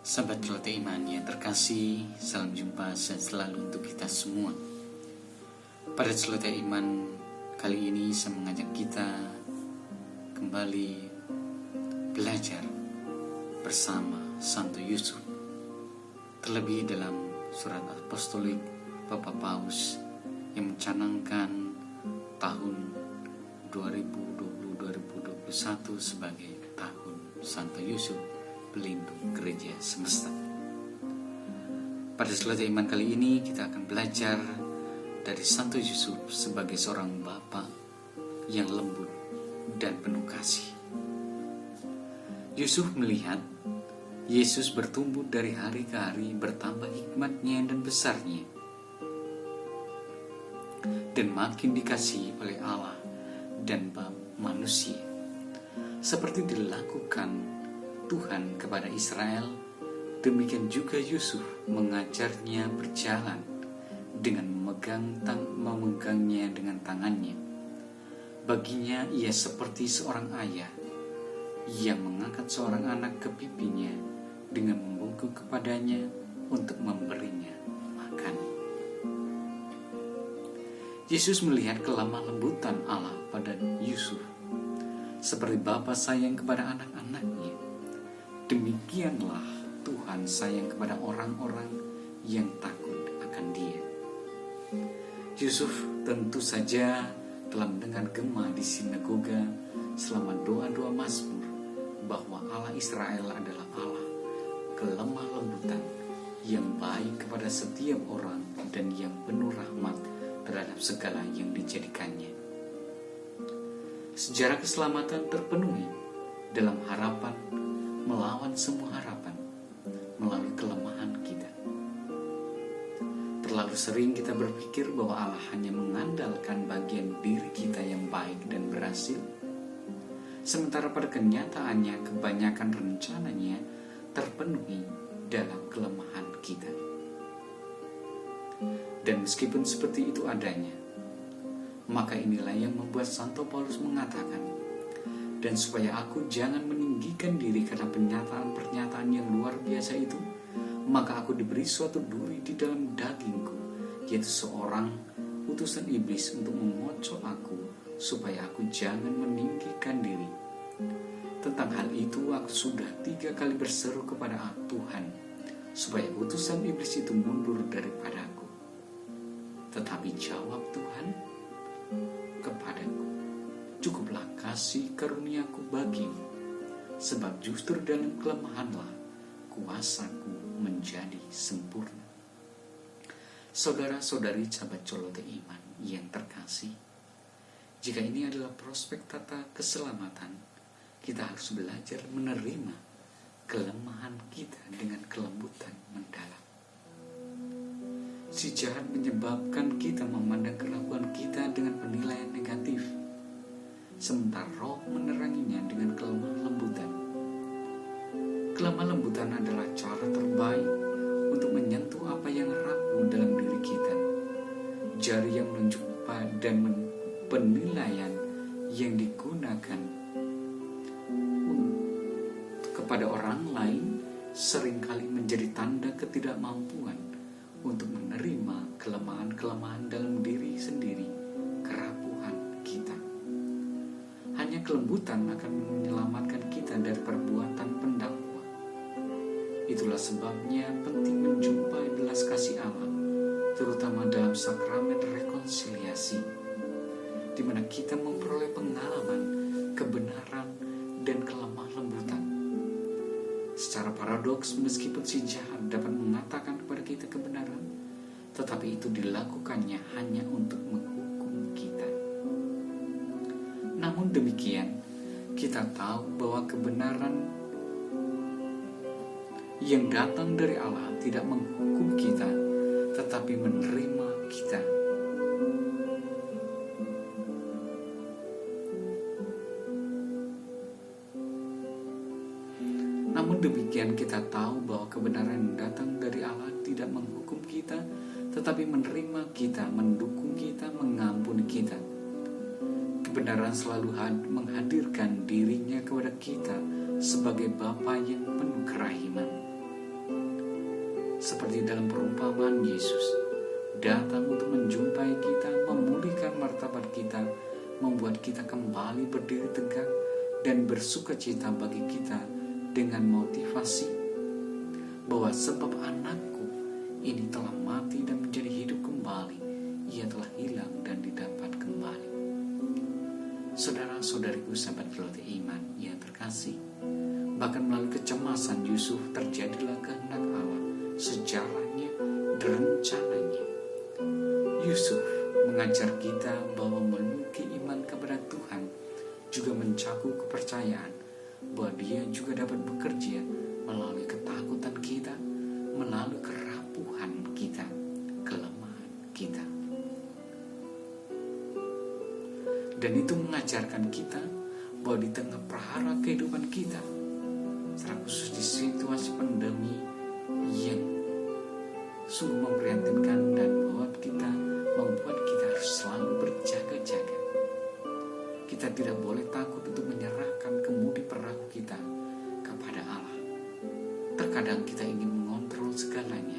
Sahabat Celoteh Iman yang terkasih, salam jumpa sehat selalu untuk kita semua. Pada Celoteh Iman kali ini saya mengajak kita kembali belajar bersama Santo Yusuf. Terlebih dalam surat apostolik Papa Paus yang mencanangkan tahun 2020-2021 sebagai tahun Santo Yusuf, pelindung gereja semesta. Pada Celoteh Iman kali ini kita akan belajar dari Santo Yusuf sebagai seorang bapa yang lembut dan penuh kasih. Yusuf melihat Yesus bertumbuh dari hari ke hari, bertambah hikmatnya dan besarnya, dan makin dikasihi oleh Allah dan manusia, seperti dilakukan Tuhan kepada Israel. Demikian juga Yusuf mengajarnya berjalan dengan memegangnya dengan tangannya. Baginya ia seperti seorang ayah yang mengangkat seorang anak ke pipinya dengan membungkuk kepadanya untuk memberinya makan. Yesus melihat kelemah lembutan Allah pada Yusuf, seperti bapa sayang kepada anak-anaknya. Demikianlah Tuhan sayang kepada orang-orang yang takut akan Dia. Yusuf tentu saja telah mendengar gema di sinagoga selama doa-doa Mazmur bahwa Allah Israel adalah Allah kelemah lembutan yang baik kepada setiap orang dan yang penuh rahmat terhadap segala yang dijadikannya. Sejarah keselamatan terpenuhi dalam harapan melawan semua harapan melalui kelemahan kita. Terlalu sering kita berpikir bahwa Allah hanya mengandalkan bagian diri kita yang baik dan berhasil, sementara pada kenyataannya kebanyakan rencananya terpenuhi dalam kelemahan kita. Dan meskipun seperti itu adanya, maka inilah yang membuat Santo Paulus mengatakan, dan supaya aku jangan meninggikan diri karena pernyataan-pernyataan yang luar biasa itu, maka aku diberi suatu duri di dalam dagingku, yaitu seorang utusan iblis untuk memocok aku, supaya aku jangan meninggikan diri. Tentang hal itu aku sudah 3 kali berseru kepada Tuhan, supaya utusan iblis itu mundur daripadaku. Tetapi jawab Tuhan kepadaku, cukuplah kasih karuniaku bagimu, sebab justru dalam kelemahanlah kuasaku menjadi sempurna. Saudara-saudari sahabat Celoteh Iman yang terkasih, jika ini adalah prospek tata keselamatan, kita harus belajar menerima kelemahan kita dengan kelembutan mendalam. Si jahat menyebabkan kita memandang keraguan kita dengan penilaian negatif, sementara Roh meneranginya dengan kelemah lembutan. Kelemah lembutan adalah cara terbaik untuk menyentuh apa yang rapuh dalam diri kita. Jari yang menunjuk dan penilaian yang digunakan kepada orang lain seringkali menjadi tanda ketidakmampuan untuk menerima kelemahan-kelemahan dalam diri sendiri, kerapuhan kita. Hanya kelembutan akan menyelamatkan kita dari perbuatan pendakwa. Itulah sebabnya penting menjumpai belas kasih Allah, terutama dalam sakramen rekonsiliasi, di mana kita memperoleh pengalaman, kebenaran, dan kelemah lembutan. Secara paradoks, meskipun si jahat dapat mengatakan kepada kita kebenaran, tetapi itu dilakukannya hanya untuk menghukum kita. Namun demikian, kita tahu bahwa kebenaran yang datang dari Allah tidak menghukum kita, tetapi menerima kita. Namun demikian kita tahu bahwa kebenaran yang datang dari Allah tidak menghukum kita, tetapi menerima kita, mendukung kita, mengampuni kita. Kebenaran selalu menghadirkan dirinya kepada kita sebagai Bapa yang penuh kerahiman. seperti dalam perumpamaan Yesus datang untuk menjumpai kita, memulihkan martabat kita, membuat kita kembali berdiri tegak dan bersukacita bagi kita dengan motivasi bahwa sebab anakku ini telah mati dan menjadi hidup kembali, ia telah hilang dan didapat kembali. Saudara-saudariku, sahabat keluarga iman yang terkasih, bahkan melalui kecemasan Yusuf terjadilah kehendak Allah, sejarahnya dan rencananya. Yusuf mengajar kita bahwa memiliki iman kepada Tuhan juga mencakup kepercayaan bahwa Dia juga dapat bekerja melalui ketakutan kita, melalui kerapuhan kita, kelemahan kita. Dan itu mengajarkan kita bahwa di tengah prahara kehidupan kita, secara khusus di situasi pandemi yang sungguh memprihatinkan dan membuat kita harus selalu berjaga-jaga. Kita tidak boleh takut untuk menyerahkan kemudi perahu kita kepada Allah. Terkadang kita ingin mengontrol segalanya,